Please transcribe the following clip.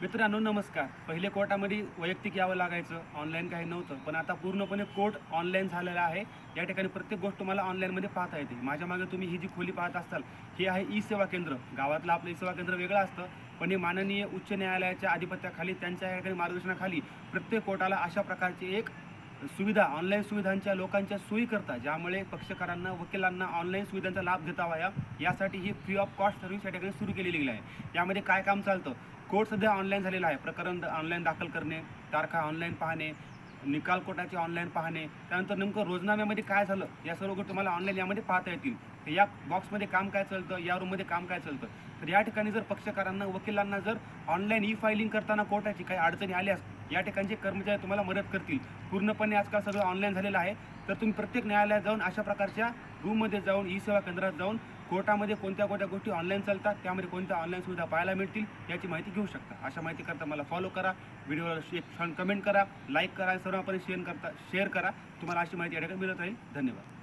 मित्रांनो नमस्कार. पहिले कोर्टामध्ये वैयक्तिक यावं लागायचं, ऑनलाईन काही नव्हतं. पण आता पूर्णपणे कोर्ट ऑनलाईन झालेला आहे. या ठिकाणी प्रत्येक गोष्ट तुम्हाला ऑनलाईनमध्ये पाहता येते. माझ्या मागे तुम्ही ही जी खोली पाहत असाल, ही आहे ई-सेवा केंद्र. गावातलं आपलं ई-सेवा केंद्र वेगळं असतं, पण हे माननीय उच्च न्यायालयाच्या अधिपत्याखाली, त्यांच्या या ठिकाणी मार्गदर्शनाखाली प्रत्येक कोर्टाला अशा प्रकारची एक सुविधा, ऑनलाईन सुविधांच्या लोकांच्या सोयीकरता, ज्यामुळे पक्षकारांना, वकिलांना ऑनलाईन सुविधांचा लाभ घेता यावा, यासाठी ही फ्री ऑफ कॉस्ट सर्व्हिस या ठिकाणी सुरू केलेली आहे. यामध्ये काय काम चालतं? कोर्ट सध्या ऑनलाईन झालेला आहे. प्रकरण ऑनलाईन दाखल करणे, तारखा ऑनलाईन पाहणे, निकाल कोर्टाचे ऑनलाईन पाहणे, त्यानंतर नेमकं रोजनाम्यामध्ये काय झालं, या सर्व गोष्टी तुम्हाला ऑनलाईन यामध्ये पाहता येतील. तर या बॉक्समध्ये काम काय चालतं, या रूममध्ये काम काय चालतं. तर या ठिकाणी जर पक्षकारांना, वकिलांना जर ऑनलाईन ई फायलिंग करताना कोर्टाची काही अडचणी आल्यास या ठिकाणचे कर्मचारी तुम्हाला मदत करतील. पूर्णपणे आजकाल सगळं ऑनलाईन झालेलं आहे. तर तुम्ही प्रत्येक न्यायालयात जाऊन अशा प्रकारच्या रूममध्ये जाऊन, ई सेवा केंद्रात जाऊन कोर्टामध्ये कोणत्या कोणत्या गोष्टी ऑनलाईन चालतात, त्यामध्ये कोणत्या ऑनलाईन सुविधा पाहायला मिळतील, याची माहिती घेऊ शकता. अशा माहिती करता मला फॉलो करा, व्हिडिओला एक छान कमेंट करा, लाईक करा, सर्वांपर्यंत शेअर करा. तुम्हाला अशी माहिती या ठिकाणी मिळत राहील. धन्यवाद.